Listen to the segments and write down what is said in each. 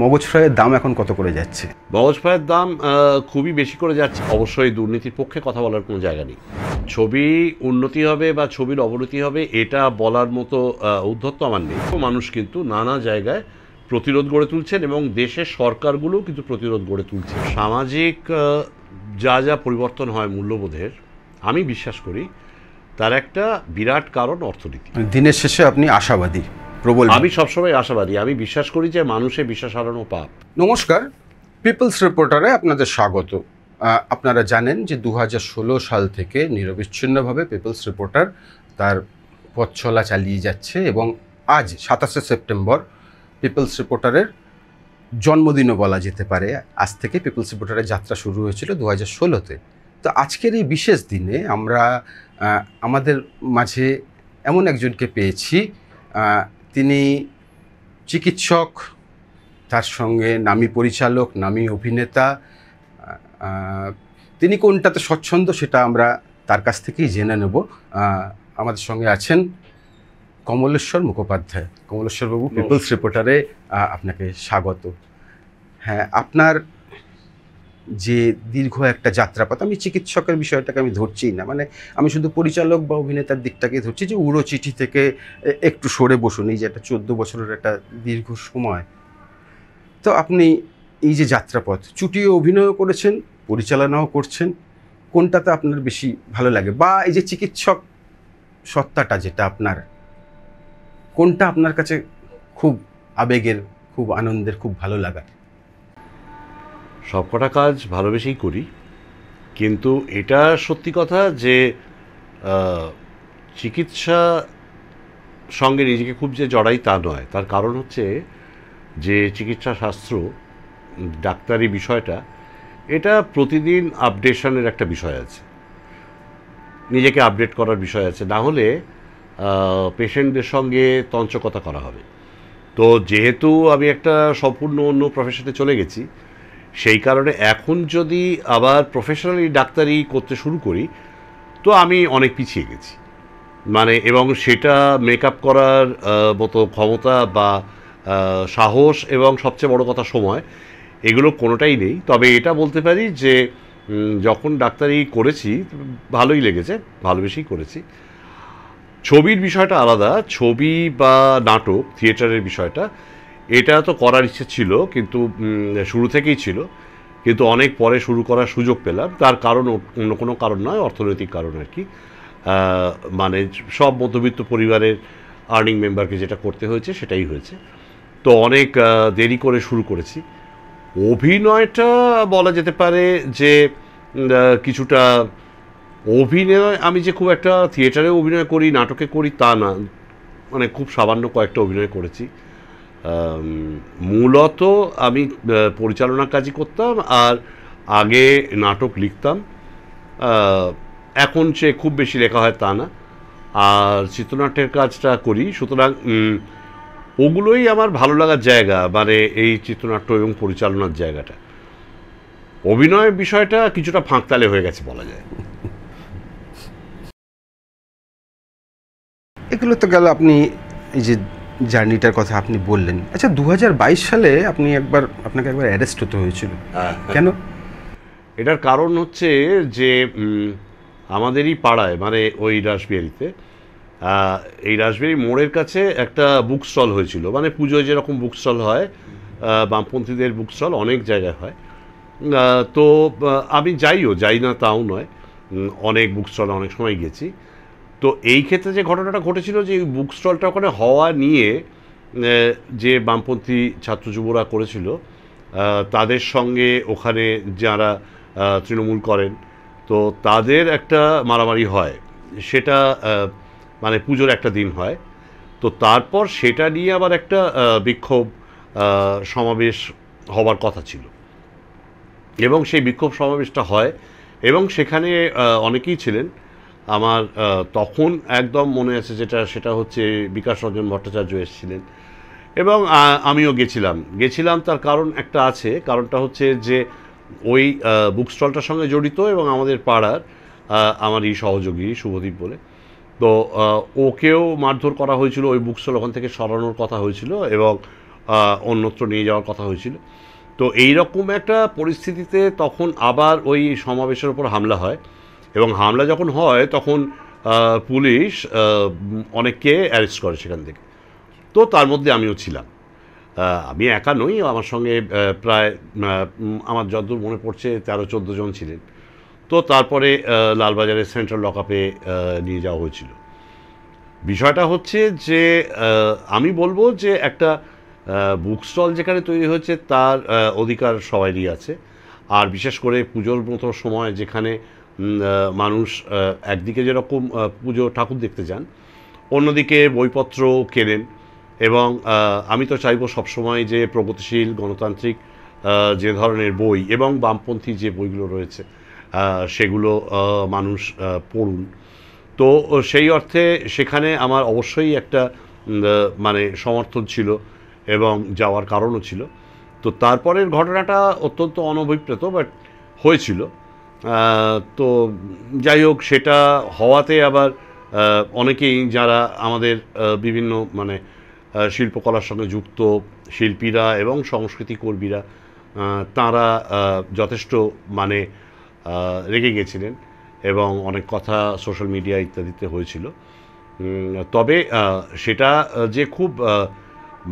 মগজ ফ্রাইয়ের দাম এখন কত করে যাচ্ছে? মগজ ফ্রাইয়ের দাম খুবই বেশি করে যাচ্ছে। অবশ্যই দুর্নীতির পক্ষে কথা বলার কোনো জায়গা নেই। ছবি উন্নতি হবে বা ছবির অবনতি হবে এটা বলার মতো উদ্ধত্ত আমার নেই। মানুষ কিন্তু নানা জায়গায় প্রতিরোধ গড়ে তুলছেন এবং দেশের সরকারগুলোও কিন্তু প্রতিরোধ গড়ে তুলছে। সামাজিক যা যা পরিবর্তন হয় মূল্যবোধের, আমি বিশ্বাস করি তার একটা বিরাট কারণ অর্থনীতি। দিনের শেষে আপনি আশাবাদী? প্রবল। আমি সবসময় আশাবাদী। আমি বিশ্বাস করি যে মানুষের বিশ্বাস হারানো পাপ। নমস্কার, পিপলস রিপোর্টারে আপনাদের স্বাগত। আপনারা জানেন যে 2016 সাল থেকে নিরবিচ্ছিন্নভাবে পিপলস রিপোর্টার তার পথ চলা চালিয়ে যাচ্ছে এবং আজ 27শে সেপ্টেম্বর পিপলস রিপোর্টারের জন্মদিনও বলা যেতে পারে। আজ থেকে পিপলস রিপোর্টারের যাত্রা শুরু হয়েছিল 2016-তে। তো আজকের এই বিশেষ দিনে আমরা আমাদের মাঝে এমন একজনকে পেয়েছি, তিনি চিকিৎসক, তার সঙ্গে নামী পরিচালক, নামী অভিনেতা। তিনি কোনটাতে স্বচ্ছন্দ সেটা আমরা তার কাছ থেকেই জেনে নেব। আমাদের সঙ্গে আছেন কমলেশ্বর মুখোপাধ্যায়। কমলেশ্বরবাবু, পিপলস রিপোর্টারে আপনাকে স্বাগত। হ্যাঁ, আপনার যে দীর্ঘ একটা যাত্রাপথ, আমি চিকিৎসকের বিষয়টাকে আমি ধরছিই না, মানে আমি শুধু পরিচালক বা অভিনেতার দিকটাকে ধরছি, যে উড়ো চিঠি থেকে একটু সরে বসুন, এই যে একটা 14 বছরের একটা দীর্ঘ সময়। তো আপনি এই যে যাত্রাপথ, চুটিয়ে অভিনয়ও করেছেন, পরিচালনাও করছেন, কোনটাতে আপনার বেশি ভালো লাগে? বা এই যে চিকিৎসক সত্তাটা যেটা আপনার, কোনটা আপনার কাছে খুব আবেগের, খুব আনন্দের, খুব ভালো লাগার? সবকটা কাজ ভালোবেসেই করি, কিন্তু এটা সত্যি কথা যে চিকিৎসা সঙ্গে নিজেকে খুব যে জড়াই তা নয়। তার কারণ হচ্ছে যে চিকিৎসা শাস্ত্র, ডাক্তারি বিষয়টা, এটা প্রতিদিন আপডেশনের একটা বিষয় আছে, নিজেকে আপডেট করার বিষয় আছে, না হলে পেশেন্টদের সঙ্গে তঞ্চকতা করা হবে। তো যেহেতু আমি একটা সম্পূর্ণ অন্য প্রফেশনে চলে গেছি, সেই কারণে এখন যদি আবার প্রফেশনালি ডাক্তারি করতে শুরু করি তো আমি অনেক পিছিয়ে গেছি, মানে, এবং সেটা মেকআপ করার মতো ক্ষমতা বা সাহস এবং সবচেয়ে বড় কথা সময়, এগুলো কোনোটাই নেই। তবে এটা বলতে পারি যে যখন ডাক্তারি করেছি ভালোই লেগেছে, ভালোবেসেই করেছি। ছবির বিষয়টা আলাদা। ছবি বা নাটক, থিয়েটারের বিষয়টা, এটা তো করার ইচ্ছে ছিল, কিন্তু শুরু থেকেই ছিল, কিন্তু অনেক পরে শুরু করার সুযোগ পেলাম। তার কারণ অন্য কোনো কারণ নয়, অর্থনৈতিক কারণ আর কি। মানে সব মধ্যবিত্ত পরিবারের আর্নিং মেম্বারকে যেটা করতে হয়েছে সেটাই হয়েছে। তো অনেক দেরি করে শুরু করেছি। অভিনয়টা বলা যেতে পারে যে কিছুটা অভিনয়, আমি যে খুব একটা থিয়েটারে অভিনয় করি, নাটকে করি তা না, মানে খুব সামান্য কয়েকটা অভিনয় করেছি। মূলত আমি পরিচালনার কাজই করতাম, আর আগে নাটক লিখতাম। এখন সে খুব বেশি লেখা হয় তা না, আর চিত্রনাট্যের কাজটা করি। সুতরাং ওগুলোই আমার ভালো লাগার জায়গা, মানে এই চিত্রনাট্য এবং পরিচালনার জায়গাটা। অভিনয়ের বিষয়টা কিছুটা ফাঁকতালে হয়ে গেছে বলা যায়। এগুলো তো গেল আপনি এই যে জার্নিটার কথা আপনি বললেন। আচ্ছা, 2022 সালে আপনাকে একবার অ্যারেস্ট হতে হয়েছিল, কেন? এটার কারণ হচ্ছে যে আমাদেরই পাড়ায়, মানে ওই রাসবিহারিতে, এই রাসবিহারি মোড়ের কাছে একটা বুক স্টল হয়েছিল। মানে পুজোয় যেরকম বুক স্টল হয়, বামপন্থীদের বুক স্টল অনেক জায়গায় হয়। তো আমি যাই না তাও নয়, অনেক বুক স্টলে অনেক সময় গেছি। তো এই ক্ষেত্রে যে ঘটনাটা ঘটেছিল, যে বুক স্টলটা ওখানে হওয়া নিয়ে যে বামপন্থী ছাত্র যুবরা করেছিল, তাদের সঙ্গে ওখানে যারা তৃণমূল করেন, তো তাদের একটা মারামারি হয়। সেটা মানে পুজোর একটা দিন হয়। তো তারপর সেটা নিয়ে আবার একটা বিক্ষোভ সমাবেশ হবার কথা ছিল, এবং সেই বিক্ষোভ সমাবেশটা হয়, এবং সেখানে অনেকেই ছিলেন। আমার তখন একদম মনে আছে সেটা হচ্ছে বিকাশ রঞ্জন ভট্টাচার্য এসেছিলেন, এবং আমিও গেছিলাম। তার কারণ একটা আছে। কারণটা হচ্ছে যে ওই বুক স্টলটার সঙ্গে জড়িত, এবং আমাদের পাড়ার আমারই সহযোগী শুভদীপ বলে, তো ওকেও মারধর করা হয়েছিল। ওই বুক স্টল ওখান থেকে সরানোর কথা হয়েছিল, এবং অন্যত্র নিয়ে যাওয়ার কথা হয়েছিল। তো এই রকম একটা পরিস্থিতিতে তখন আবার ওই সমাবেশের ওপর হামলা হয়, এবং হামলা যখন হয় তখন পুলিশ অনেককে অ্যারেস্ট করে সেখান থেকে। তো তার মধ্যে আমিও ছিলাম। আমি একা নই, আমার সঙ্গে প্রায় আমার যতদূর মনে পড়ছে 13-14 জন ছিলেন। তো তারপরে লালবাজারের সেন্ট্রাল লকআপে নিয়ে যাওয়া হয়েছিল। বিষয়টা হচ্ছে যে আমি বলবো যে একটা বুক স্টল যেখানে তৈরি হয়েছে তার অধিকার সবারই আছে। আর বিশেষ করে পুজোর মতো সময় যেখানে মানুষ একদিকে যেরকম পুজো ঠাকুর দেখতে যান, অন্যদিকে বইপত্র কেনেন, এবং আমি তো চাইবো সবসময় যে প্রগতিশীল গণতান্ত্রিক যে ধরনের বই এবং বামপন্থী যে বইগুলো রয়েছে সেগুলো মানুষ পড়ুন। তো সেই অর্থে সেখানে আমার অবশ্যই একটা মানে সমর্থন ছিল এবং যাওয়ার কারণও ছিল। তো তারপরের ঘটনাটা অত্যন্ত অনভিপ্রেত, বাট হয়েছিল। তো যাই হোক, সেটা হওয়াতে আবার অনেকেই যারা আমাদের বিভিন্ন মানে শিল্পকলার সঙ্গে যুক্ত শিল্পীরা এবং সংস্কৃতি কর্মীরা, তাঁরা যথেষ্ট মানে রেগে গেছিলেন, এবং অনেক কথা সোশ্যাল মিডিয়া ইত্যাদিতে হয়েছিল। তবে সেটা যে খুব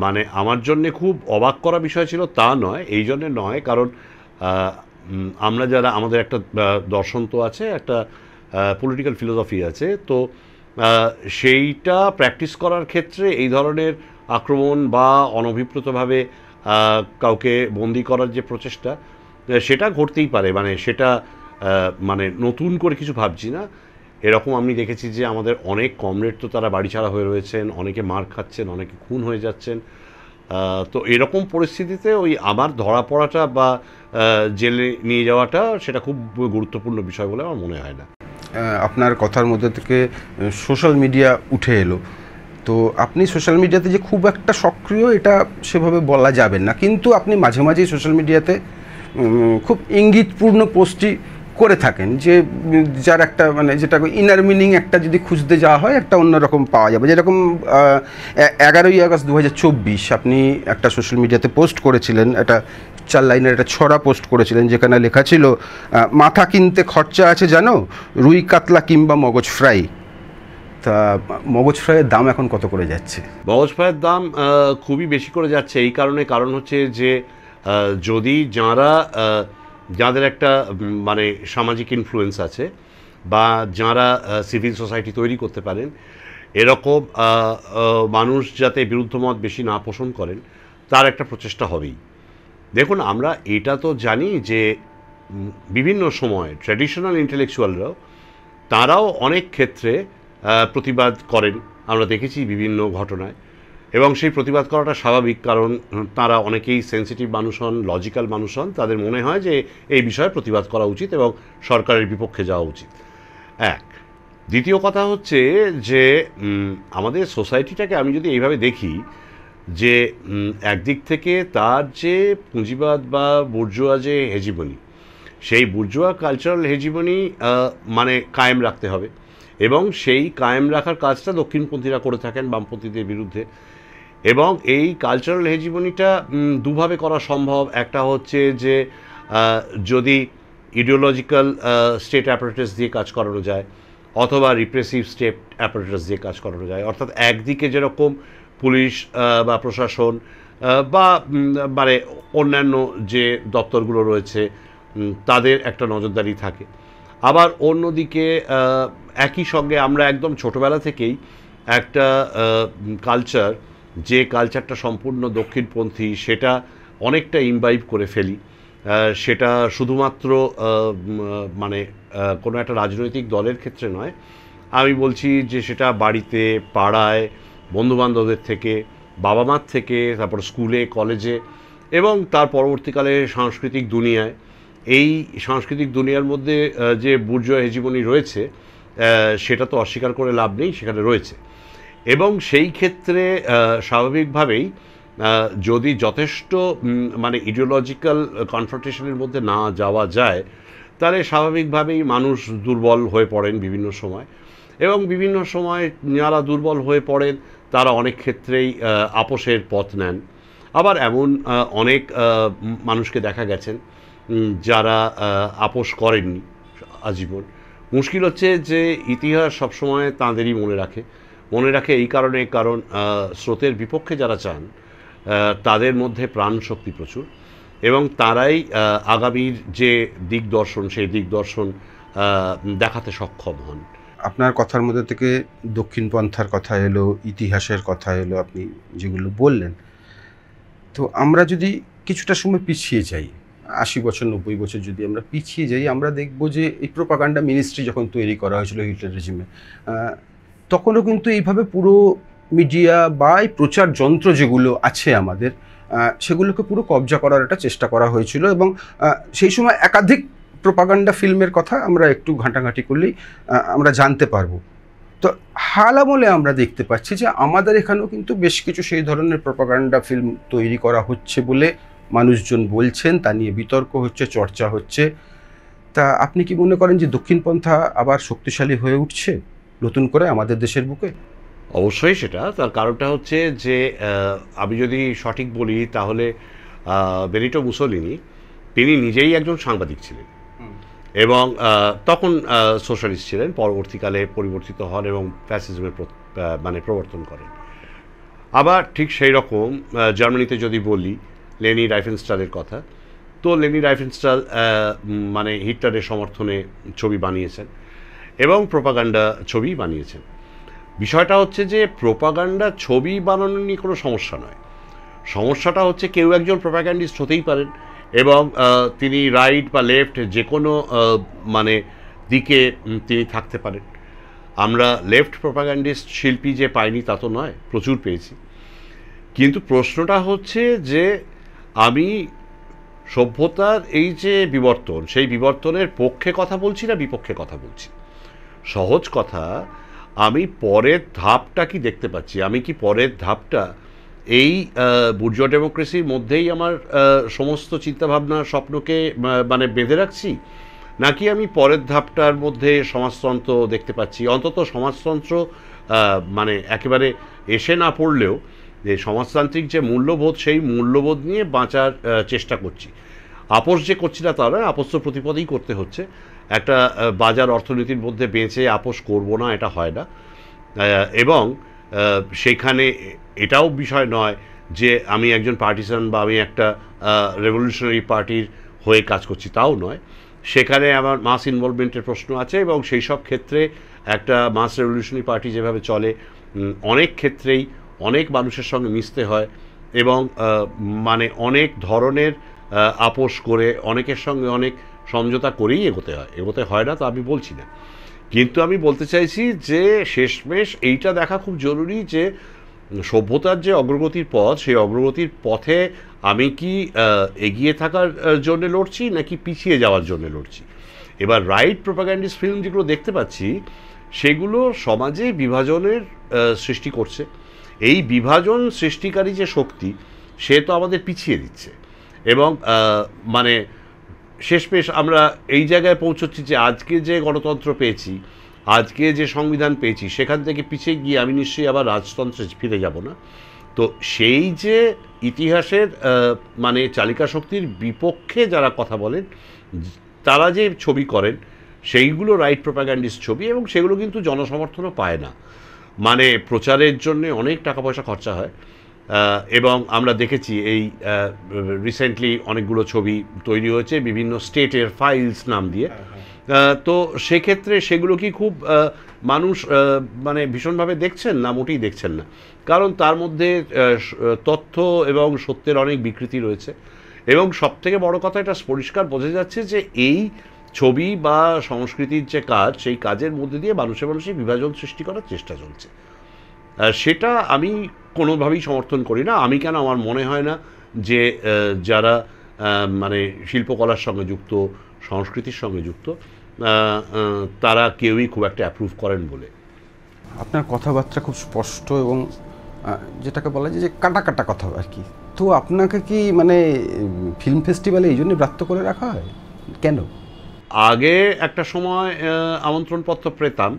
মানে আমার জন্যে খুব অবাক করা বিষয় ছিল তা নয়। এই জন্যে নয়, কারণ আমরা যারা, আমাদের একটা দর্শন তো আছে, একটা পলিটিক্যাল ফিলোসফি আছে, তো সেইটা প্র্যাকটিস করার ক্ষেত্রে এই ধরনের আক্রমণ বা অনভিপ্রেতভাবে কাউকে বন্দি করার যে প্রচেষ্টা, সেটা ঘটতেই পারে। মানে সেটা মানে নতুন করে কিছু ভাবছি না। এরকম আমি দেখেছি যে আমাদের অনেক কমরেড তো তারা বাড়িছাড়া হয়ে রয়েছেন, অনেকে মার খাচ্ছেন, অনেকে খুন হয়ে যাচ্ছেন। তো এরকম পরিস্থিতিতে ওই আমার ধরা পড়াটা বা জেলে নিয়ে যাওয়াটা সেটা খুব গুরুত্বপূর্ণ বিষয় বলে আমার মনে হয় না। আপনার কথার মধ্যে থেকে সোশ্যাল মিডিয়া উঠে এলো, তো আপনি সোশ্যাল মিডিয়াতে যে খুব একটা সক্রিয় এটা সেভাবে বলা যাবে না, কিন্তু আপনি মাঝে মাঝেই সোশ্যাল মিডিয়াতে খুব ইঙ্গিতপূর্ণ পোস্টই করে থাকেন, যে যার একটা মানে যেটা ইনার মিনিং একটা যদি খুঁজতে যাওয়া হয় একটা অন্যরকম পাওয়া যাবে। যেরকম 11ই আগস্ট 2024 আপনি একটা সোশ্যাল মিডিয়াতে পোস্ট করেছিলেন, একটা 4 লাইনের একটা ছড়া পোস্ট করেছিলেন, যেখানে লেখা ছিল মাথা কিনতে খরচা আছে জানো, রুই কাতলা কিংবা মগজ ফ্রাই। তা মগজ ফ্রাইয়ের দাম এখন কত করে যাচ্ছে? মগজ ফ্রাইয়ের দাম খুবই বেশি করে যাচ্ছে। এই কারণ হচ্ছে যে যদি যাদের একটা মানে সামাজিক ইনফ্লুয়েন্স আছে, বা যারা সিভিল সোসাইটি তৈরি করতে পারেন, এরকম মানুষ যাতে বিরুদ্ধমত বেশি না পোষণ করেন, তার একটা প্রচেষ্টা হবেই। দেখুন, আমরা এটা তো জানি যে বিভিন্ন সময় ট্র্যাডিশনাল ইন্টেলেকচুয়ালরাও তারাও অনেক ক্ষেত্রে প্রতিবাদ করেন, আমরা দেখেছি বিভিন্ন ঘটনায়, এবং সেই প্রতিবাদ করাটা স্বাভাবিক, কারণ তারা অনেকেই সেন্সিটিভ মানুষ হন, লজিক্যাল মানুষ হন, তাদের মনে হয় যে এই বিষয়ে প্রতিবাদ করা উচিত এবং সরকারের বিপক্ষে যাওয়া উচিত। এক, দ্বিতীয় কথা হচ্ছে যে আমাদের সোসাইটিটাকে আমি যদি এইভাবে দেখি যে একদিক থেকে তার যে পুঁজিবাদ বা বুর্জোয়া যে হেজিমনি, সেই বুর্জোয়া কালচারাল হেজিমনি মানে কায়েম রাখতে হবে, এবং সেই কায়েম রাখার কাজটা দক্ষিণপন্থীরা করে থাকেন বামপন্থীদের বিরুদ্ধে। এবং এই কালচারাল হেজিমনিটা দুভাবে করা সম্ভব। একটা হচ্ছে যে যদি ইডিওলজিক্যাল স্টেট অ্যাপারেটাস দিয়ে কাজ করানো যায়, অথবা রিপ্রেসিভ স্টেট অ্যাপারেটাস দিয়ে কাজ করানো যায়। অর্থাৎ একদিকে যেরকম পুলিশ বা প্রশাসন বা মানে অন্যান্য যে দপ্তরগুলো রয়েছে তাদের একটা নজরদারি থাকে, আবার অন্যদিকে একই সঙ্গে আমরা একদম ছোটোবেলা থেকেই একটা কালচার, যে কালচারটা সম্পূর্ণ দক্ষিণপন্থী, সেটা অনেকটা ইমবাইব করে ফেলি। সেটা শুধুমাত্র মানে কোনো একটা রাজনৈতিক দলের ক্ষেত্রে নয়, আমি বলছি যে সেটা বাড়িতে, পাড়ায়, বন্ধুবান্ধবদের থেকে, বাবা মার থেকে, তারপর স্কুলে, কলেজে, এবং তার পরবর্তীকালে সাংস্কৃতিক দুনিয়ায়। এই সাংস্কৃতিক দুনিয়ার মধ্যে যে বুর্জোয়া হেজিমনি রয়েছে সেটা তো অস্বীকার করে লাভ নেই, সেখানে রয়েছে। এবং সেই ক্ষেত্রে স্বাভাবিকভাবেই যদি যথেষ্ট মানে ইডিওলজিক্যাল কনফ্রন্টেশনের মধ্যে না যাওয়া যায়, তাহলে স্বাভাবিকভাবেই মানুষ দুর্বল হয়ে পড়েন বিভিন্ন সময়, এবং বিভিন্ন সময় যারা দুর্বল হয়ে পড়েন তারা অনেক ক্ষেত্রেই আপোষের পথ নেন। আবার এমন অনেক মানুষকে দেখা গেছেন যারা আপোষ করেননি আজীবন। মুশকিল হচ্ছে যে ইতিহাস সবসময় তাঁদেরই মনে রাখে এই কারণে, কারণ স্রোতের বিপক্ষে যারা চান তাদের মধ্যে প্রাণ শক্তি প্রচুর, এবং তারাই আগামীর যে দিগদর্শন সেই দিগদর্শন দেখাতে সক্ষম হন। আপনার কথার মধ্যে থেকে দক্ষিণপন্থার কথা এলো, ইতিহাসের কথা এলো, আপনি যেগুলো বললেন। তো আমরা যদি কিছুটা সময় পিছিয়ে যাই, 80 বছর 90 বছর যদি আমরা পিছিয়ে যাই, আমরা দেখব যে এই প্রোপাগান্ডা মিনিস্ট্রি যখন তৈরি করা হয়েছিল হিটলার রেজিমে, তখনও কিন্তু এইভাবে পুরো মিডিয়া বা এই প্রচার যন্ত্র যেগুলো আছে আমাদের, সেগুলোকে পুরো কবজা করার একটা চেষ্টা করা হয়েছিল। এবং সেই সময় একাধিক প্রোপাগান্ডা ফিল্মের কথা আমরা একটু ঘাঁটাঘাঁটি করলেই আমরা জানতে পারবো। তো হাল আমলে আমরা দেখতে পাচ্ছি যে আমাদের এখানেও কিন্তু বেশ কিছু সেই ধরনের প্রোপাগান্ডা ফিল্ম তৈরি করা হচ্ছে বলে মানুষজন বলছেন, তা নিয়ে বিতর্ক হচ্ছে, চর্চা হচ্ছে। তা আপনি কি মনে করেন যে দক্ষিণপন্থা আবার শক্তিশালী হয়ে উঠছে নতুন করে আমাদের দেশের বুকে? অবশ্যই সেটা, তার কারণটা হচ্ছে যে আমি যদি সঠিক বলি তাহলে বেনিটো মুসোলিনি তিনি নিজেই একজন সাংবাদিক ছিলেন এবং তখন সোশ্যালিস্ট ছিলেন, পরবর্তীকালে পরিবর্তিত হন এবং ফ্যাসিজমের মানে প্রবর্তন করেন। আবার ঠিক সেই রকম জার্মানিতে যদি বলি লেনি রাইফেনস্টালের কথা, তো লেনি রাইফেনস্টাল মানে হিটলারের সমর্থনে ছবি বানিয়েছেন এবং প্রোপাগান্ডা ছবি বানিয়েছেন। বিষয়টা হচ্ছে যে প্রোপাগান্ডা ছবি বানানো নিয়ে কোনো সমস্যা নয়, সমস্যাটা হচ্ছে কেউ একজন প্রোপাগান্ডিস্ট হতেই পারেন এবং তিনি রাইট বা লেফট যে কোনো মানে দিকে তিনি থাকতে পারেন। আমরা লেফট প্রোপাগান্ডিস্ট শিল্পী যে পাইনি তা তো নয়, প্রচুর পেয়েছি। কিন্তু প্রশ্নটা হচ্ছে যে আমি সভ্যতার এই যে বিবর্তন, সেই বিবর্তনের পক্ষে কথা বলছি না বিপক্ষে কথা বলছি। সহজ কথা, আমি পরের ধাপটা কি দেখতে পাচ্ছি, আমি কি পরের ধাপটা এই বুর্জোয়া ডেমোক্রেসির মধ্যেই আমার সমস্ত চিন্তাভাবনা স্বপ্নকে মানে বেঁধে রাখছি, নাকি আমি পরের ধাপটার মধ্যে সমাজতন্ত্র দেখতে পাচ্ছি। অন্তত সমাজতন্ত্র মানে একেবারে এসে না পড়লেও যে সমাজতান্ত্রিক যে মূল্যবোধ, সেই মূল্যবোধ নিয়ে বাঁচার চেষ্টা করছি। আপোষ যে করছি না তা নয়, আপোষ তো প্রতিপদেই করতে হচ্ছে। একটা বাজার অর্থনীতির মধ্যে বেঁচে আপোষ করব না এটা হয় না, এবং সেইখানে এটাও বিষয় নয় যে আমি একজন পার্টিসান বা আমি একটা রেভলিউশনারি পার্টির হয়ে কাজ করছি, তাও নয়। সেখানে আমার মাস ইনভলভমেন্টের প্রশ্ন আছে এবং সেই সব ক্ষেত্রে একটা মাস রেভলিউশনারি পার্টি যেভাবে চলে অনেক ক্ষেত্রেই অনেক মানুষের সঙ্গে মিশতে হয় এবং মানে অনেক ধরনের আপোষ করে অনেকের সঙ্গে অনেক সমঝোতা করেই এগোতে হয় না, তো আমি বলছি না। কিন্তু আমি বলতে চাইছি যে শেষমেশ এইটা দেখা খুব জরুরি যে সভ্যতার যে অগ্রগতির পথ, সেই অগ্রগতির পথে আমি কি এগিয়ে থাকার জন্য লড়ছি নাকি পিছিয়ে যাওয়ার জন্য লড়ছি। এবার রাইট প্রোপাগান্ডিস্ট ফিল্ম যেগুলো দেখতে পাচ্ছি সেগুলো সমাজে বিভাজনের সৃষ্টি করছে। এই বিভাজন সৃষ্টিকারী যে শক্তি সে তো আমাদের পিছিয়ে দিচ্ছে এবং মানে শেষমেশ আমরা এই জায়গায় পৌঁছচ্ছি যে আজকে যে গণতন্ত্র পেয়েছি, আজকে যে সংবিধান পেয়েছি, সেখান থেকে পিছিয়ে গিয়ে আমি নিশ্চয়ই আবার রাজতন্ত্রে ফিরে যাব না। তো সেই যে ইতিহাসের মানে চালিকা শক্তির বিপক্ষে যারা কথা বলেন, তারা যে ছবি করেন সেইগুলো রাইট প্রোপাগান্ডিস্ট ছবি এবং সেগুলো কিন্তু জনসমর্থনও পায় না। মানে প্রচারের জন্য অনেক টাকা পয়সা খরচা হয় এবং আমরা দেখেছি এই রিসেন্টলি অনেকগুলো ছবি তৈরি হয়েছে বিভিন্ন স্টেটের ফাইলস নাম দিয়ে। তো সেক্ষেত্রে সেগুলো কি খুব মানুষ মানে ভীষণভাবে দেখছেন না? মোটেই দেখছেন না, কারণ তার মধ্যে তথ্য এবং সত্যের অনেক বিকৃতি রয়েছে এবং সবথেকে বড় কথা এটা পরিষ্কার বোঝা যাচ্ছে যে এই ছবি বা সংস্কৃতির যে কাজ, সেই কাজের মধ্যে দিয়ে মানুষে বিভাজন সৃষ্টি করার চেষ্টা চলছে। সেটা আমি কোনোভাবেই সমর্থন করি না। আমি কেন, আমার মনে হয় না যে যারা মানে শিল্পকলার সঙ্গে যুক্ত, সংস্কৃতির সঙ্গে যুক্ত, তারা কেউই খুব একটা অ্যাপ্রুভ করেন বলে। আপনার কথাবার্তা খুব স্পষ্ট এবং যেটাকে বলা যায় যে কাটা কাটা কথা আর কি। তো আপনাকে কি মানে ফিল্ম ফেস্টিভ্যালে এই জন্যই ব্রাত্য করে রাখা হয় কেন? আগে একটা সময় আমন্ত্রণপত্র পেতাম,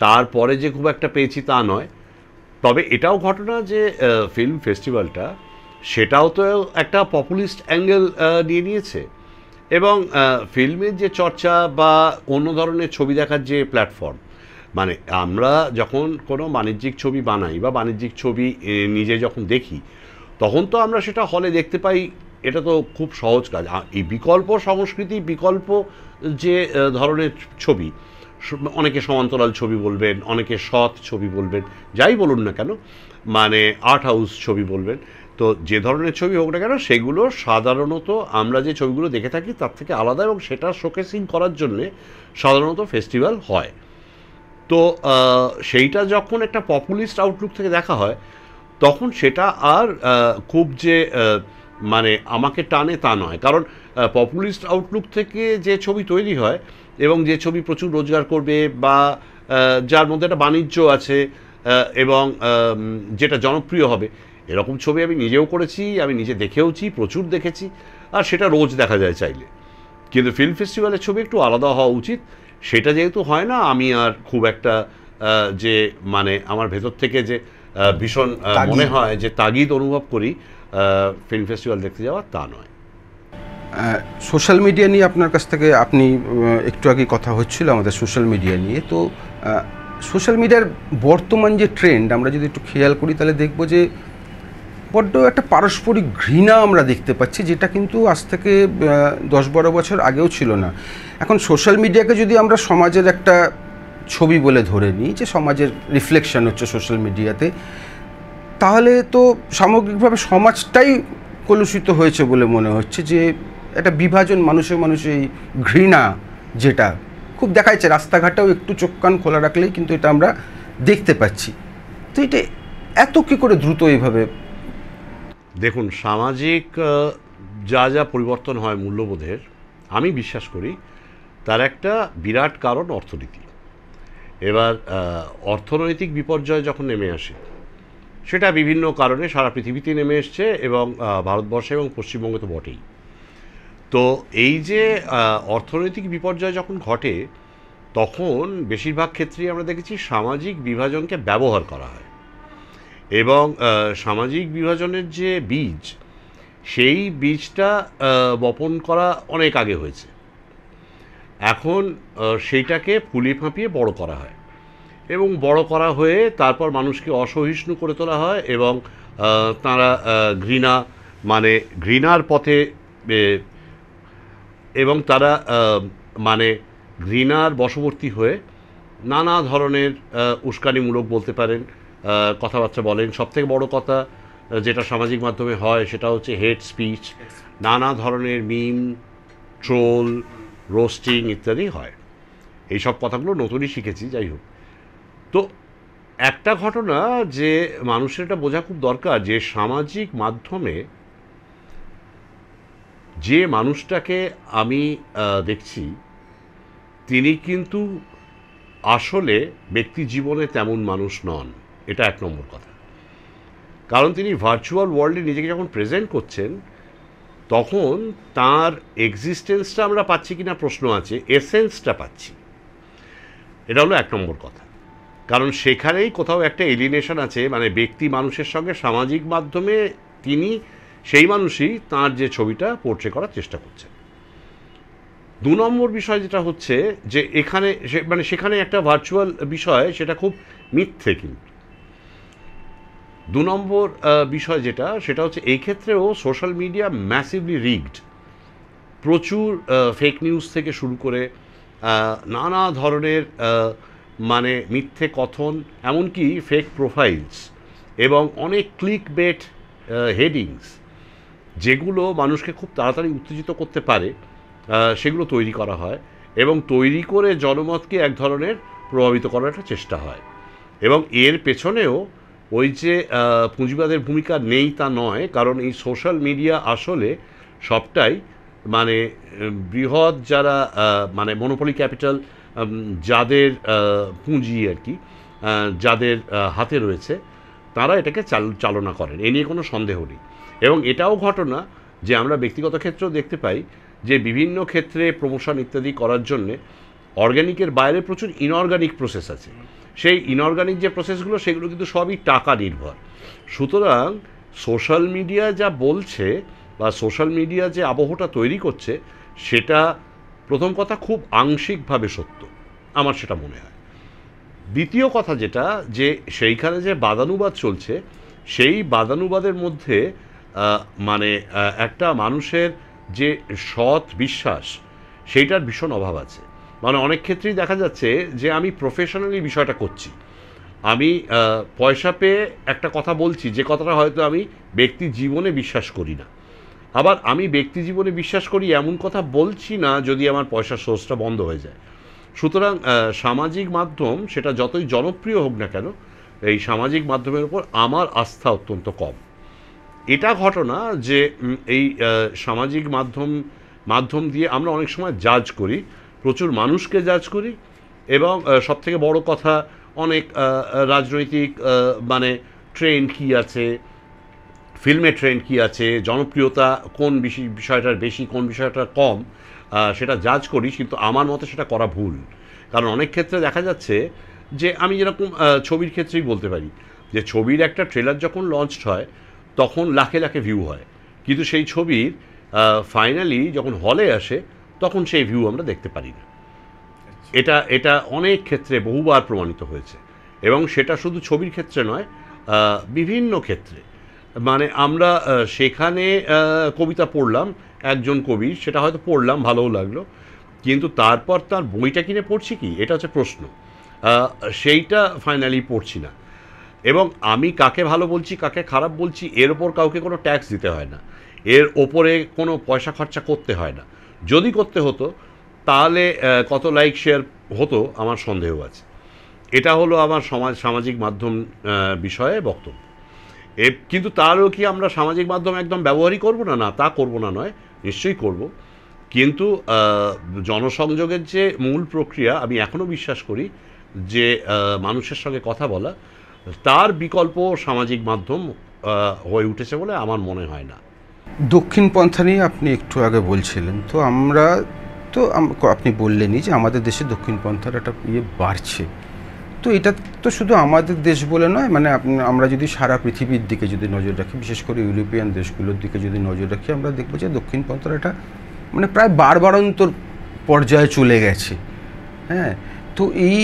তারপরে যে খুব একটা পেয়েছি তা নয়। তবে এটাও ঘটনা যে ফিল্ম ফেস্টিভ্যালটা সেটাও তো একটা পপুলিস্ট অ্যাঙ্গেল নিয়ে নিয়েছে। এবং ফিল্মের যে চর্চা বা অন্য ধরনের ছবি দেখার যে প্ল্যাটফর্ম, মানে আমরা যখন কোনো বাণিজ্যিক ছবি বানাই বা বাণিজ্যিক ছবি নিজে যখন দেখি, তখন তো আমরা সেটা হলে দেখতে পাই, এটা তো খুব সহজ কাজ। এই বিকল্প সংস্কৃতি, বিকল্প যে ধরনের ছবি, অনেকে সমান্তরাল ছবি বলবেন, অনেকে সৎ ছবি বলবেন, যাই বলুন না কেন, মানে আর্ট হাউস ছবি বলবেন, তো যে ধরনের ছবি হোক না কেন, সেগুলো সাধারণত আমরা যে ছবিগুলো দেখে থাকি তার থেকে আলাদা, এবং সেটা শোকেসিং করার জন্যে সাধারণত ফেস্টিভ্যাল হয়। তো সেইটা যখন একটা পপুলিস্ট আউটলুক থেকে দেখা হয়, তখন সেটা আর খুব যে মানে আমাকে টানে তা নয়। কারণ পপুলিস্ট আউটলুক থেকে যে ছবি তৈরি হয় এবং যে ছবি প্রচুর রোজগার করবে বা যার মধ্যে একটা বাণিজ্য আছে এবং যেটা জনপ্রিয় হবে, এরকম ছবি আমি নিজেও করেছি, আমি নিজে দেখেওছি, প্রচুর দেখেছি, আর সেটা রোজ দেখা যায় চাইলে। কিন্তু ফিল্ম ফেস্টিভ্যালের ছবি একটু আলাদা হওয়া উচিত। সেটা যেহেতু হয় না, আমি আর খুব একটা যে মানে আমার ভেতর থেকে যে ভীষণ মনে হয় যে তাগিদ অনুভব করি ফিল্ম ফেস্টিভ্যাল দেখতে যাওয়া, তা নয়। সোশ্যাল মিডিয়া নিয়ে আপনার কাছ থেকে আপনি একটু আগে কথা হচ্ছিল আমাদের সোশ্যাল মিডিয়া নিয়ে, তো সোশ্যাল মিডিয়ার বর্তমান যে ট্রেন্ড আমরা যদি একটু খেয়াল করি, তাহলে দেখব যে বড্ড একটা পারস্পরিক ঘৃণা আমরা দেখতে পাচ্ছি, যেটা কিন্তু আজ থেকে 10-12 বছর আগেও ছিল না। এখন সোশ্যাল মিডিয়াকে যদি আমরা সমাজের একটা ছবি বলে ধরে নিই, যে সমাজের রিফ্লেকশন হচ্ছে সোশ্যাল মিডিয়াতে, তাহলে তো সামগ্রিকভাবে সমাজটাই কলুষিত হয়েছে বলে মনে হচ্ছে। যে একটা বিভাজন, মানুষে এই ঘৃণা, যেটা খুব দেখা যাচ্ছে রাস্তাঘাটেও, একটু চোখ কান খোলা রাখলেই কিন্তু এটা আমরা দেখতে পাচ্ছি। তো এটা এত কী করে দ্রুত এইভাবে? দেখুন, সামাজিক যা যা পরিবর্তন হয় মূল্যবোধের, আমি বিশ্বাস করি তার একটা বিরাট কারণ অর্থনীতি। এবার অর্থনৈতিক বিপর্যয় যখন নেমে আসে, সেটা বিভিন্ন কারণে সারা পৃথিবীতে নেমে এসছে, এবং ভারতবর্ষে এবং পশ্চিমবঙ্গে তো বটেই। তো এই যে অর্থনৈতিক বিপর্যয় যখন ঘটে, তখন বেশিরভাগ ক্ষেত্রেই আমরা দেখেছি সামাজিক বিভাজনকে ব্যবহার করা হয়, এবং সামাজিক বিভাজনের যে বীজ, সেই বীজটা বপন করা অনেক আগে হয়েছে। এখন সেইটাকে ফুলিয়ে ফাঁপিয়ে বড় করা হয়, এবং বড় করা হয়ে তারপর মানুষকে অসহিষ্ণু করে তোলা হয়, এবং তারা মানে ঘৃণার পথে, এবং তারা মানে ঘৃণার বশবর্তী হয়ে নানা ধরনের উস্কানিমূলক বলতে পারেন কথাবার্তা বলেন। সবথেকে বড় কথা যেটা সামাজিক মাধ্যমে হয়, সেটা হচ্ছে হেট স্পিচ, নানা ধরনের মিম, ট্রোল, রোস্টিং ইত্যাদি হয়। এইসব কথাগুলো নতুনই শিখেছি, যাই হোক। তো একটা ঘটনা যে মানুষের এটা বোঝা খুব দরকার, যে সামাজিক মাধ্যমে যে মানুষটাকে আমি দেখছি, তিনি কিন্তু আসলে ব্যক্তি জীবনে তেমন মানুষ নন। এটা এক নম্বর কথা। কারণ তিনি ভার্চুয়াল ওয়ার্ল্ডে নিজেকে যখন প্রেজেন্ট করছেন, তখন তার এক্সিস্টেন্সটা আমরা পাচ্ছি কিনা প্রশ্ন আছে, এসেন্সটা পাচ্ছি। এটা হলো এক নম্বর কথা। কারণ সেখানেই কোথাও একটা এলিনেশন আছে, মানে ব্যক্তি মানুষের সঙ্গে সামাজিক মাধ্যমে তিনি সেই মানুষই তার যে ছবিটা পোর্ট্রে করার চেষ্টা করছেন। দু নম্বর বিষয় যেটা হচ্ছে যে এখানে মানে সেখানে একটা ভার্চুয়াল বিষয়, সেটা খুব মিথ্যে। কিন্তু দু নম্বর বিষয় যেটা, সেটা হচ্ছে এই ক্ষেত্রেও সোশ্যাল মিডিয়া ম্যাসিভলি রিগড। প্রচুর ফেক নিউজ থেকে শুরু করে নানা ধরনের মানে মিথ্যে কথন, এমনকি ফেক প্রোফাইলস, এবং অনেক ক্লিক বেট হেডিংস, যেগুলো মানুষকে খুব তাড়াতাড়ি উত্তেজিত করতে পারে, সেগুলো তৈরি করা হয়, এবং তৈরি করে জনমতকে এক ধরনের প্রভাবিত করার একটা চেষ্টা হয়। এবং এর পেছনেও ওই যে পুঁজিবাদের ভূমিকা নেই তা নয়, কারণ এই সোশ্যাল মিডিয়া আসলে সবটাই মানে বৃহৎ যারা মানে মনোপলি ক্যাপিটাল, যাদের পুঁজি আর কি, যাদের হাতে রয়েছে, তারা এটাকে চালনা করেন, এ নিয়ে কোনো সন্দেহ নেই। এবং এটাও ঘটনা যে আমরা ব্যক্তিগত ক্ষেত্রেও দেখতে পাই যে বিভিন্ন ক্ষেত্রে প্রমোশন ইত্যাদি করার জন্যে অর্গ্যানিকের বাইরে প্রচুর ইনঅর্গানিক প্রসেস আছে। সেই ইনঅর্গানিক যে প্রসেসগুলো, সেগুলো কিন্তু সবই টাকা নির্ভর। সুতরাং সোশ্যাল মিডিয়া যা বলছে বা সোশ্যাল মিডিয়া যে আবহটা তৈরি করছে সেটা প্রথম কথা খুব আংশিকভাবে সত্য, আমার সেটা মনে হয়। দ্বিতীয় কথা যেটা, যে সেইখানে যে বাদানুবাদ চলছে সেই বাদানুবাদের মধ্যে মানে একটা মানুষের যে সৎ বিশ্বাস সেইটার ভীষণ অভাব আছে। মানে অনেক ক্ষেত্রেই দেখা যাচ্ছে যে আমি প্রফেশনালি বিষয়টা করছি, আমি পয়সা পেয়ে একটা কথা বলছি যে কথাটা হয়তো আমি ব্যক্তি জীবনে বিশ্বাস করি না, আবার আমি ব্যক্তি জীবনে বিশ্বাস করি এমন কথা বলছি না যদি আমার পয়সার সোর্সটা বন্ধ হয়ে যায়। সুতরাং সামাজিক মাধ্যম সেটা যতই জনপ্রিয় হোক না কেন, এই সামাজিক মাধ্যমের উপর আমার আস্থা অত্যন্ত কম। এটা ঘটনা যে এই সামাজিক মাধ্যম দিয়ে আমরা অনেক সময় জাজ করি, প্রচুর মানুষকে জাজ করি, এবং সবথেকে বড় কথা অনেক রাজনৈতিক মানে ট্রেন্ড কী আছে, ফিল্মের ট্রেন্ড কী আছে, জনপ্রিয়তা কোন বিষয়টার বেশি কোন বিষয়টার কম, সেটা জাজ করি। কিন্তু আমার মতে সেটা করা ভুল, কারণ অনেক ক্ষেত্রে দেখা যাচ্ছে যে আমি যেরকম ছবির ক্ষেত্রেই বলতে পারি যে ছবির একটা ট্রেলার যখন লঞ্চড হয় তখন লাখে লাখে ভিউ হয়, কিন্তু সেই ছবির ফাইনালি যখন হলে আসে তখন সেই ভিউ আমরা দেখতে পারি না। এটা অনেক ক্ষেত্রে বহুবার প্রমাণিত হয়েছে, এবং সেটা শুধু ছবির ক্ষেত্রে নয়, বিভিন্ন ক্ষেত্রে। মানে আমরা সেখানে কবিতা পড়লাম একজন কবির, সেটা হয়তো পড়লাম ভালোও লাগলো, কিন্তু তারপর তার বইটা কিনে পড়ছি কি, এটা হচ্ছে প্রশ্ন। সেইটা ফাইনালি পড়ছি না। এবং আমি কাকে ভালো বলছি কাকে খারাপ বলছি এর ওপর কাউকে কোনো ট্যাক্স দিতে হয় না, এর ওপরে কোনো পয়সা খরচা করতে হয় না। যদি করতে হতো তাহলে কত লাইক শেয়ার হতো আমার সন্দেহ আছে। এটা হলো আমার সামাজিক মাধ্যম বিষয়ে বক্তব্য। কিন্তু তারও কি আমরা সামাজিক মাধ্যম একদম ব্যবহারই করব না? না, তা করব না নয়, নিশ্চয়ই করব। কিন্তু জনসংযোগের যে মূল প্রক্রিয়া, আমি এখনও বিশ্বাস করি যে মানুষের সঙ্গে কথা বলা, তার বিকল্প সামাজিক মাধ্যম হয়ে উঠেছে বলে আমার মনে হয় না। দক্ষিণপন্থা নিয়ে আপনি একটু আগে বলছিলেন, তো আপনি বললেনই যে আমাদের দেশে দক্ষিণপন্থার একটা বাড়ছে। তো এটা তো শুধু আমাদের দেশ বলে নয়, মানে আমরা যদি সারা পৃথিবীর দিকে যদি নজর রাখি, বিশেষ করে ইউরোপিয়ান দেশগুলোর দিকে যদি নজর রাখি, আমরা দেখবো যে দক্ষিণপন্থার একটা মানে প্রায় বাড়বাড়ন্তর পর্যায়ে চলে গেছে। হ্যাঁ, তো এই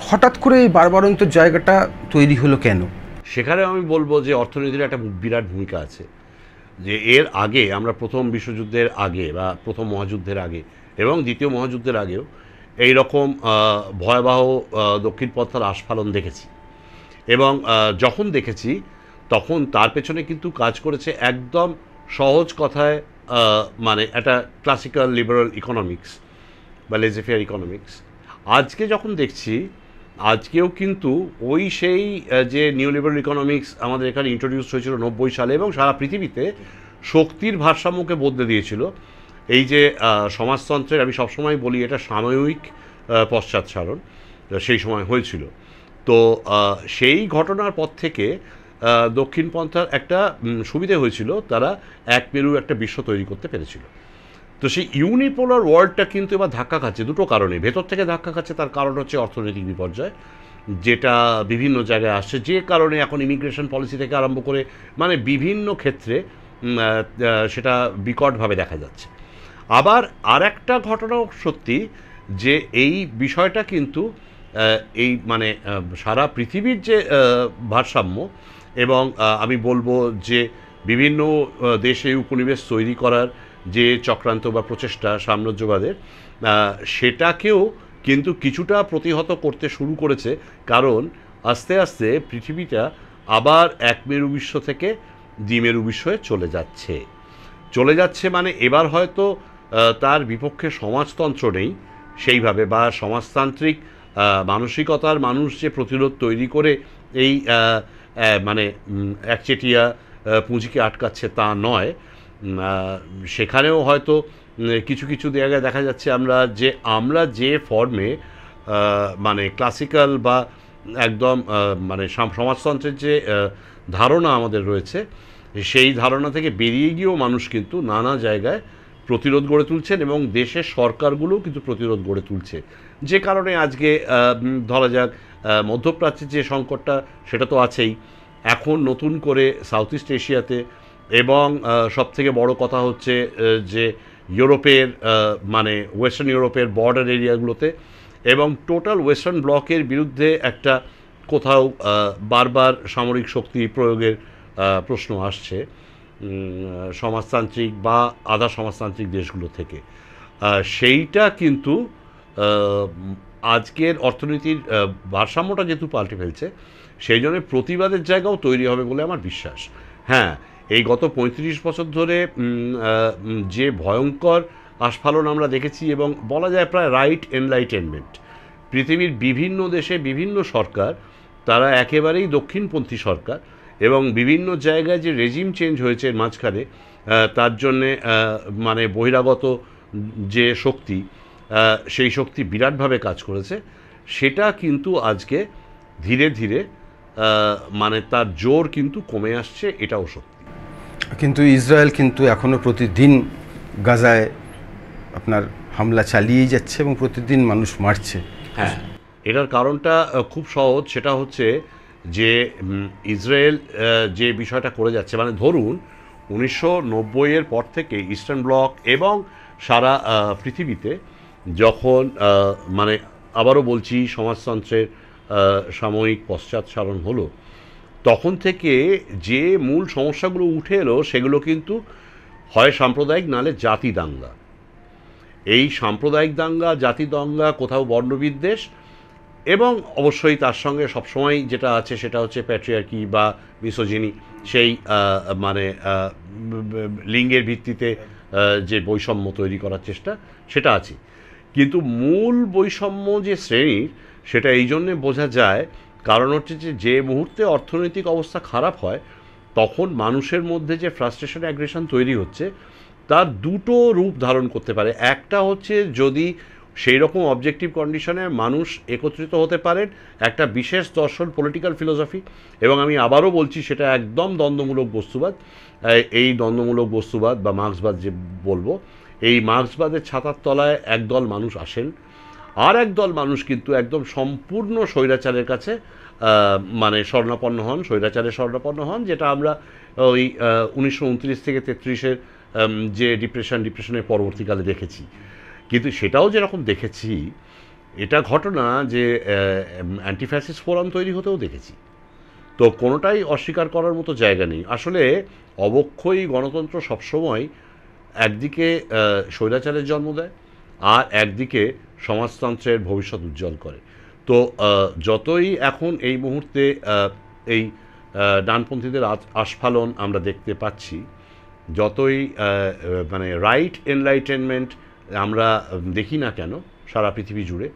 হঠাৎ করে এই বাড়বাড়ন্তর জায়গাটা তৈরি হলো কেন? সেখানে আমি বলবো যে অর্থনীতির একটা বিরাট ভূমিকা আছে। যে এর আগে আমরা প্রথম বিশ্বযুদ্ধের আগে বা প্রথম মহাযুদ্ধের আগে এবং দ্বিতীয় মহাযুদ্ধের আগেও এই রকম ভয়াবহ দক্ষিণপন্থার আস্ফালন দেখেছি, এবং যখন দেখেছি তখন তার পেছনে কিন্তু কাজ করেছে একদম সহজ কথায় মানে একটা ক্লাসিক্যাল লিবারাল ইকোনমিক্স বা লেজেফেয়ার ইকোনমিক্স। আজকে যখন দেখছি, আজকেও কিন্তু ওই সেই যে নিউ লিবারাল ইকোনমিক্স আমাদের এখানে ইন্ট্রোডিউস হয়েছিল 90 সালে এবং সারা পৃথিবীতে শক্তির ভারসাম্যকে বদলে দিয়েছিল। এই যে সমাজতন্ত্রের, আমি সবসময় বলি এটা সাময়িক পশ্চাৎসারণ সেই সময় হয়েছিল। তো সেই ঘটনার পর থেকে দক্ষিণপন্থার একটা সুবিধে হয়েছিল, তারা এক মেরু একটা বিশ্ব তৈরি করতে পেরেছিল। তো সেই ইউনিপোলার ওয়ার্ল্ডটা কিন্তু এবার ধাক্কা খাচ্ছে দুটো কারণে। ভেতর থেকে ধাক্কা খাচ্ছে, তার কারণ হচ্ছে অর্থনৈতিক বিপর্যয়, যেটা বিভিন্ন জায়গায় আসছে, যে কারণে এখন ইমিগ্রেশন পলিসি থেকে আরম্ভ করে মানে বিভিন্ন ক্ষেত্রে সেটা বিকটভাবে দেখা যাচ্ছে। আবার আর একটা ঘটনাও সত্যি, যে এই বিষয়টা কিন্তু এই মানে সারা পৃথিবীর যে ভারসাম্য, এবং আমি বলবো যে বিভিন্ন দেশে উপনিবেশ তৈরি করার যে চক্রান্ত বা প্রচেষ্টা সাম্রাজ্যবাদের, সেটাকেও কিন্তু কিছুটা প্রতিহত করতে শুরু করেছে। কারণ আস্তে আস্তে পৃথিবীটা আবার এক মেরু বিশ্ব থেকে দ্বিমেরু বিশ্বে চলে যাচ্ছে। মানে এবার হয়তো তার বিপক্ষে সমাজতন্ত্র নেই সেইভাবে, বা সমাজতান্ত্রিক মানসিকতার মানুষ যে প্রতিরোধ তৈরি করে এই মানে একচেটিয়া পুঁজিকে আটকাচ্ছে তা নয়। সেখানেও হয়তো কিছু কিছু জায়গায় দেখা যাচ্ছে আমরা যে ফর্মে মানে ক্লাসিক্যাল বা একদম মানে সমাজতন্ত্রের যে ধারণা আমাদের রয়েছে, সেই ধারণা থেকে বেরিয়ে গিয়েও মানুষ কিন্তু নানা জায়গায় প্রতিরোধ গড়ে তুলছেন, এবং দেশের সরকারগুলোও কিন্তু প্রতিরোধ গড়ে তুলছে। যে কারণে আজকে ধরা যাক মধ্যপ্রাচ্যের যে সংকটটা, সেটা তো আছেই, এখন নতুন করে সাউথ ইস্ট এশিয়াতে এবং সবথেকে বড় কথা হচ্ছে যে ইউরোপের মানে ওয়েস্টার্ন ইউরোপের বর্ডার এরিয়াগুলোতে এবং টোটাল ওয়েস্টার্ন ব্লকের বিরুদ্ধে একটা কোথাও বারবার সামরিক শক্তি প্রয়োগের প্রশ্ন আসছে সমাজতান্ত্রিক বা আধা সমাজতান্ত্রিক দেশগুলো থেকে। সেইটা কিন্তু আজকের অর্থনীতির ভারসাম্যটা যেহেতু পাল্টে ফেলছে, সেই জন্য প্রতিবাদের জায়গাও তৈরি হবে বলে আমার বিশ্বাস। হ্যাঁ, এই গত ৩৫ বছর ধরে যে ভয়ঙ্কর আস্ফালন আমরা দেখেছি এবং বলা যায় প্রায় রাইট এনলাইটেনমেন্ট, পৃথিবীর বিভিন্ন দেশে বিভিন্ন সরকার তারা একেবারেই দক্ষিণপন্থী সরকার এবং বিভিন্ন জায়গায় যে রেজিম চেঞ্জ হয়েছে মাঝখানে তার জন্যে মানে বহিরাগত যে শক্তি সেই শক্তি বিরাটভাবে কাজ করেছে, সেটা কিন্তু আজকে ধীরে ধীরে মানে তার জোর কিন্তু কমে আসছে, এটাও সত্যি। কিন্তু ইসরায়েল কিন্তু এখনও প্রতিদিন গাজায় আপনার হামলা চালিয়েই যাচ্ছে এবং প্রতিদিন মানুষ মারছে। হ্যাঁ, এটার কারণটা খুব সহজ, সেটা হচ্ছে যে ইসরায়েল যে বিষয়টা করে যাচ্ছে, মানে ধরুন 1990-এর পর থেকে ইস্টার্ন ব্লক এবং সারা পৃথিবীতে যখন মানে আবারও বলছি সমাজতন্ত্রের সাময়িক পশ্চাৎসারণ হলো, তখন থেকে যে মূল সমস্যাগুলো উঠে এলো সেগুলো কিন্তু হয় সাম্প্রদায়িক নালে জাতি দাঙ্গা। এই সাম্প্রদায়িক দাঙ্গা, জাতি দাঙ্গা, কোথাও বর্ণবিদ্বেষ এবং অবশ্যই তার সঙ্গে সবসময় যেটা আছে সেটা হচ্ছে প্যাট্রিয়ার্কি বা মিসোজিনি, সেই মানে লিঙ্গের ভিত্তিতে যে বৈষম্য তৈরি করার চেষ্টা সেটা আছে। কিন্তু মূল বৈষম্য যে শ্রেণীর, সেটা এই জন্যে বোঝা যায় কারণ হচ্ছে যে মুহূর্তে অর্থনৈতিক অবস্থা খারাপ হয় তখন মানুষের মধ্যে যে ফ্রাস্ট্রেশন অ্যাগ্রেশন তৈরি হচ্ছে তার দুটো রূপ ধারণ করতে পারে। একটা হচ্ছে যদি সেই রকম অবজেক্টিভ কন্ডিশনে মানুষ একত্রিত হতে পারেন একটা বিশেষ দর্শন, পলিটিক্যাল ফিলোসফি, এবং আমি আবারও বলছি সেটা একদম দ্বন্দ্বমূলক বস্তুবাদ। এই দ্বন্দ্বমূলক বস্তুবাদ বা মার্ক্সবাদ যে বলবো, এই মার্ক্সবাদের ছাতার তলায় একদল মানুষ আসেন, আর একদল মানুষ কিন্তু একদম সম্পূর্ণ স্বৈরাচারের কাছে মানে স্বর্ণাপন্ন হন, স্বৈরাচারের স্বর্ণাপন্ন হন, যেটা আমরা ওই 1929 থেকে 33-এর যে ডিপ্রেশনের পরবর্তীকালে দেখেছি। কিন্তু সেটাও যেরকম দেখেছি, এটা ঘটনা যে অ্যান্টিফ্যাসিস্ট ফোরাম তৈরি হতেও দেখেছি। তো কোনোটাই অস্বীকার করার মতো জায়গা নেই। আসলে অবক্ষয়ী গণতন্ত্র সবসময় একদিকে স্বৈরাচারের জন্ম দেয় আর একদিকে সমাজতন্ত্রের ভবিষ্যৎ উজ্জ্বল করে। তো যতই এখন এই মুহূর্তে এই ডানপন্থীদের আস্ফালন আমরা দেখতে পাচ্ছি, যতই মানে রাইট এনলাইটেনমেন্ট আমরা দেখি না কেন সারা পৃথিবী জুড়ে,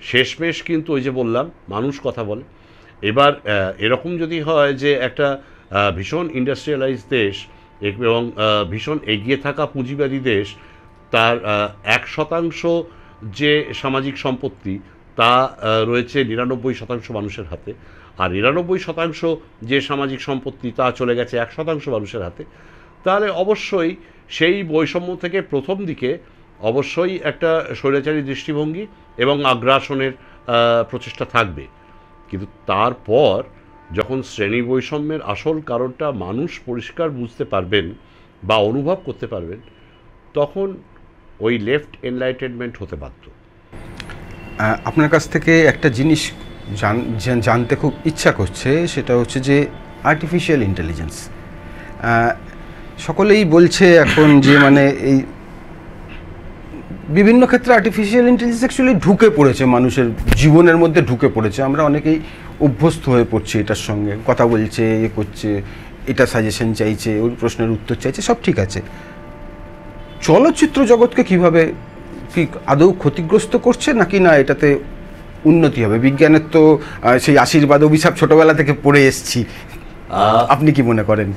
শেষমেশ কিন্তু ওই যে বললাম মানুষ কথা বলে। এবার এরকম যদি হয় যে একটা ভীষণ ইন্ডাস্ট্রিয়ালাইজ দেশ এবং ভীষণ এগিয়ে থাকা পুঁজিবাদী দেশ, তার 1% যে সামাজিক সম্পত্তি তা রয়েছে 99% মানুষের হাতে, আর 99% যে সামাজিক সম্পত্তি তা চলে গেছে 1% মানুষের হাতে, তাহলে অবশ্যই সেই বৈষম্য থেকে প্রথম দিকে অবশ্যই একটা স্বৈরাচারী দৃষ্টিভঙ্গি এবং আগ্রাসনের প্রচেষ্টা থাকবে। কিন্তু তারপর যখন শ্রেণী বৈষম্যের আসল কারণটা মানুষ পরিষ্কার বুঝতে পারবেন বা অনুভব করতে পারবেন, তখন ওই লেফট এনলাইটেনমেন্ট হতে বাধ্য। আপনার কাছ থেকে একটা জিনিস জানতে খুব ইচ্ছা করছে, সেটা হচ্ছে যে আর্টিফিশিয়াল ইন্টেলিজেন্স। সকলেই বলছে এখন যে মানে এই বিভিন্ন ক্ষেত্রে আর্টিফিশিয়াল ইন্টেলিজেন্স অ্যাকচুয়ালি ঢুকে পড়েছে, মানুষের জীবনের মধ্যে ঢুকে পড়েছে। আমরা অনেকেই অভ্যস্ত হয়ে পড়ছি এটার সঙ্গে, কথা বলছে, এ করছে, এটা সাজেশন চাইছে, ওই প্রশ্নের উত্তর চাইছে, সব ঠিক আছে। চলচ্চিত্র জগৎকে কিভাবে কি আদৌ ক্ষতিগ্রস্ত করছে নাকি না এটাতে উন্নতি হবে? বিজ্ঞানের তো সেই আশীর্বাদ অভিশাপ ছোটবেলা থেকে পড়ে এসছি, আপনি কি মনে করেন?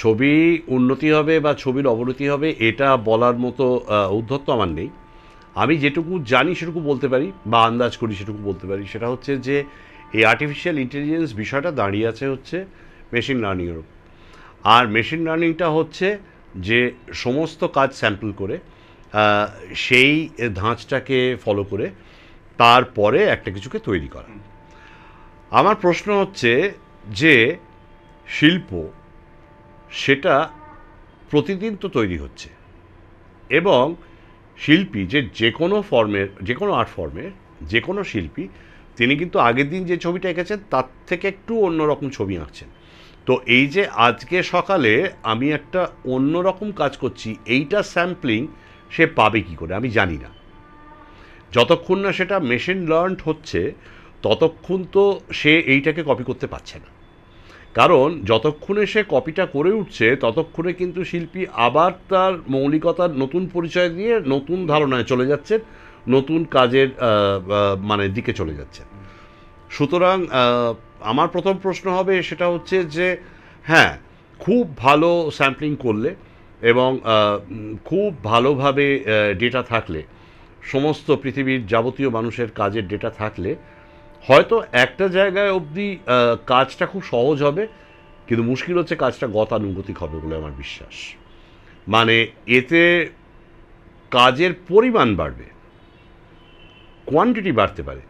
ছবি উন্নতি হবে বা ছবির অবনতি হবে এটা বলার মতো ঔদ্ধত্য আমার নেই। আমি যেটুকু জানি সেটুকু বলতে পারি বা আন্দাজ করি সেটুকু বলতে পারি। সেটা হচ্ছে যে এই আর্টিফিশিয়াল ইন্টেলিজেন্স বিষয়টা দাঁড়িয়ে আছে হচ্ছে মেশিন লার্নিংয়ের উপর। আর মেশিন লার্নিংটা হচ্ছে যে সমস্ত কাজ স্যাম্পল করে সেই ধাঁচটাকে ফলো করে তারপরে একটা কিছুকে তৈরি করা। আমার প্রশ্ন হচ্ছে যে শিল্প সেটা প্রতিদিন তো তৈরি হচ্ছে, এবং শিল্পী যে কোনো ফর্মের, যে কোনো আর্ট ফর্মের যে কোনো শিল্পী, তিনি কিন্তু আগের দিন যে ছবিটা এঁকেছেন তার থেকে একটু অন্যরকম ছবি আঁকছেন। তো এই যে আজকে সকালে আমি একটা অন্যরকম কাজ করছি, এইটা স্যাম্পলিং সে পাবে কি করে আমি জানি না। যতক্ষণ না সেটা মেশিন লার্নড হচ্ছে ততক্ষণ তো সে এইটাকে কপি করতে পারছে না। কারণ যতক্ষণে সে কপিটা করে উঠছে ততক্ষণে কিন্তু শিল্পী আবার তার মৌলিকতার নতুন পরিচয় দিয়ে নতুন ধারণায় চলে যাচ্ছেন, নতুন কাজের মানে দিকে চলে যাচ্ছেন। সুতরাং আমার প্রথম প্রশ্ন হবে সেটা হচ্ছে যে হ্যাঁ, খুব ভালো স্যাম্পলিং করলে এবং খুব ভালোভাবে ডেটা থাকলে, সমস্ত পৃথিবীর যাবতীয় মানুষের কাজের ডেটা থাকলে হয়তো একটা জায়গায় অবধি কাজটা খুব সহজ হবে, কিন্তু মুশকিল হচ্ছে কাজটা গতানুগতিক হবে বলে আমার বিশ্বাস। মানে এতে কাজের পরিমাণ বাড়বে, কোয়ান্টিটি বাড়তে পারে,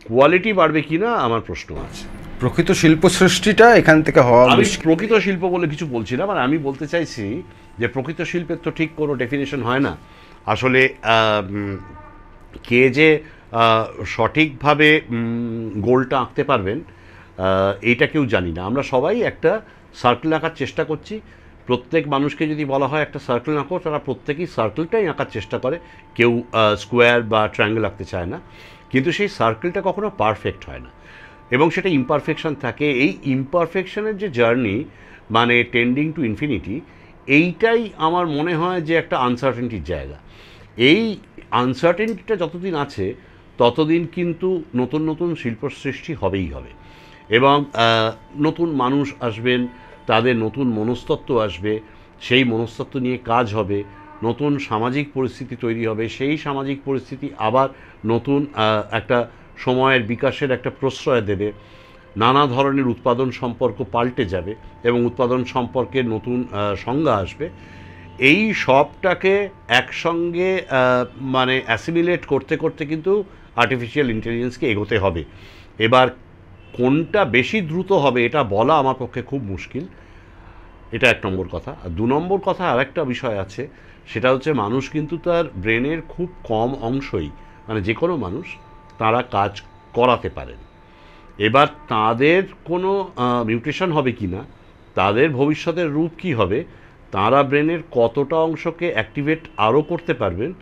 কোয়ালিটি বাড়বে কি না আমার প্রশ্ন আছে। প্রকৃত শিল্প সৃষ্টিটা এখান থেকে হওয়া আমি মুশকিল। প্রকৃত শিল্প বলে কিছু বলছি না, মানে আমি বলতে চাইছি যে প্রকৃত শিল্পের তো ঠিক কোনো ডেফিনেশন হয় না আসলে। কে যে সঠিকভাবে গোলটা আঁকতে পারবেন এইটা কেউ জানি না। আমরা সবাই একটা সার্কেল আঁকার চেষ্টা করছি। প্রত্যেক মানুষকে যদি বলা হয় একটা সার্কেল আঁকো, তারা প্রত্যেকেই সার্কেলটাই আঁকার চেষ্টা করে, কেউ স্কোয়ার বা ট্রায়াঙ্গেল আঁকতে চায় না। কিন্তু সেই সার্কেলটা কখনো পারফেক্ট হয় না, এবং সেটা ইমপারফেকশন থাকে। এই ইমপারফেকশনের যে জার্নি, মানে টেন্ডিং টু ইনফিনিটি, এইটাই আমার মনে হয় যে একটা আনসার্টেনটির জায়গা। এই আনসার্টেনটিটা যতদিন আছে ততদিন কিন্তু নতুন নতুন শিল্প সৃষ্টি হবেই হবে, এবং নতুন মানুষ আসবেন, তাদের নতুন মনস্তত্ত্ব আসবে, সেই মনস্তত্ত্ব নিয়ে কাজ হবে, নতুন সামাজিক পরিস্থিতি তৈরি হবে, সেই সামাজিক পরিস্থিতি আবার নতুন একটা সময়ের বিকাশের একটা প্রশ্রয় দেবে, নানা ধরনের উৎপাদন সম্পর্ক পাল্টে যাবে এবং উৎপাদন সম্পর্কের নতুন সংজ্ঞা আসবে। এই সবটাকে একসঙ্গে মানে অ্যাসিমিলেট করতে করতে কিন্তু আর্টিফিশিয়াল ইন্টেলিজেন্সকে এগোতে হবে। এবার কোনটা বেশি দ্রুত হবে এটা বলা আমার পক্ষে খুব মুশকিল। এটা এক নম্বর কথা। আর দু নম্বর কথা আরেকটা বিষয় আছে, সেটা হচ্ছে মানুষ কিন্তু তার ব্রেনের খুব কম অংশই, মানে যে কোনো মানুষ, তারা কাজ করাতে পারেন। এবার তাদের কোনো মিউটেশন হবে কি না, তাদের ভবিষ্যতের রূপ কি হবে, তারা ব্রেনের কতটা অংশকে অ্যাক্টিভেট আরও করতে পারবেন,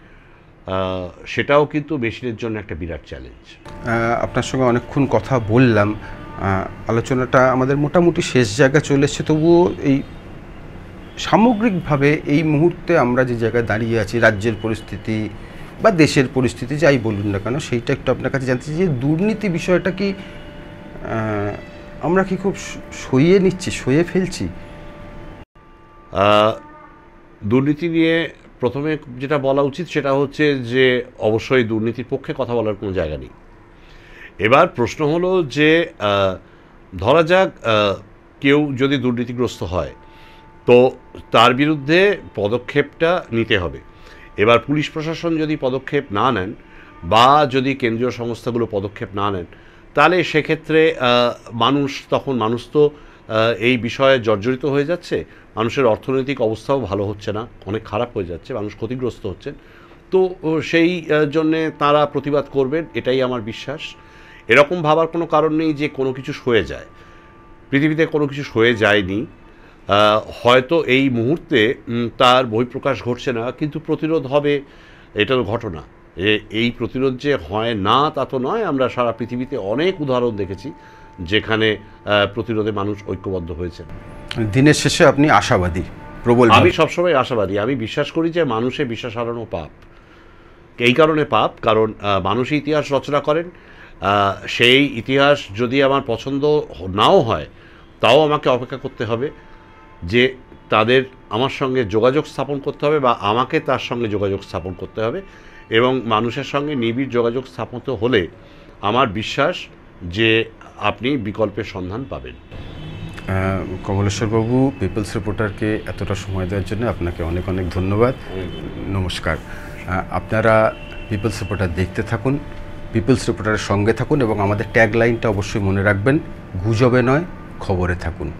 সেটাও কিন্তু মেশিনের জন্য একটা বিরাট চ্যালেঞ্জ। আপনার সঙ্গে অনেকক্ষণ কথা বললাম, আলোচনাটা আমাদের মোটামুটি শেষ জায়গায় চলে এসেছে। তবুও এই সামগ্রিকভাবে এই মুহূর্তে আমরা যে জায়গায় দাঁড়িয়ে আছি, রাজ্যের পরিস্থিতি বা দেশের পরিস্থিতি যাই বলুন না কেন, সেইটা একটু আপনার কাছে জানতে চাই যে দুর্নীতি বিষয়টা কি আমরা কি খুব সইয়ে নিচ্ছি, সইয়ে ফেলছি? দুর্নীতি নিয়ে প্রথমে যেটা বলা উচিত সেটা হচ্ছে যে অবশ্যই দুর্নীতির পক্ষে কথা বলার কোনো জায়গা নেই। এবার প্রশ্ন হলো যে ধরা যাক কেউ যদি দুর্নীতিগ্রস্ত হয় তো তার বিরুদ্ধে পদক্ষেপটা নিতে হবে। এবার পুলিশ প্রশাসন যদি পদক্ষেপ না নেন বা যদি কেন্দ্রীয় সংস্থাগুলো পদক্ষেপ না নেন, তাহলে সেক্ষেত্রে মানুষ তো এই বিষয়ে জর্জরিত হয়ে যাচ্ছে, মানুষের অর্থনৈতিক অবস্থাও ভালো হচ্ছে না, অনেক খারাপ হয়ে যাচ্ছে, মানুষ ক্ষতিগ্রস্ত হচ্ছেন। তো সেই জন্যে তারা প্রতিবাদ করবেন, এটাই আমার বিশ্বাস। এরকম ভাবার কোনো কারণ নেই যে কোনো কিছু সয়ে যায়, পৃথিবীতে কোনো কিছু সয়ে যায়নি। হয়তো এই মুহূর্তে তার বহিঃপ্রকাশ ঘটছে না, কিন্তু প্রতিরোধ হবে, এটা তো ঘটনা। এই প্রতিরোধ যে হয় না তা তো নয়। আমরা সারা পৃথিবীতে অনেক উদাহরণ দেখেছি যেখানে প্রতিরোধে মানুষ ঐক্যবদ্ধ হয়েছে। দিনের শেষে আপনি আশাবাদী, প্রবল? আমি সবসময় আশাবাদী। আমি বিশ্বাস করি যে মানুষে বিশ্বাস হারানো পাপ। এই কারণে পাপ, কারণ মানুষই ইতিহাস রচনা করেন। সেই ইতিহাস যদি আমার পছন্দ নাও হয়, তাও আমাকে অপেক্ষা করতে হবে যে তাদের আমার সঙ্গে যোগাযোগ স্থাপন করতে হবে বা আমাকে তার সঙ্গে যোগাযোগ স্থাপন করতে হবে, এবং মানুষের সঙ্গে নিবিড় যোগাযোগ স্থাপন হলে আমার বিশ্বাস যে আপনি বিকল্পের সন্ধান পাবেন। কমলেশ্বরবাবু, পিপলস রিপোর্টারকে এতটা সময় দেওয়ার জন্য আপনাকে অনেক অনেক ধন্যবাদ। নমস্কার। আপনারা পিপলস রিপোর্টার দেখতে থাকুন, পিপলস রিপোর্টারের সঙ্গে থাকুন এবং আমাদের ট্যাগ লাইনটা অবশ্যই মনে রাখবেন, গুজবে নয় খবরে থাকুন।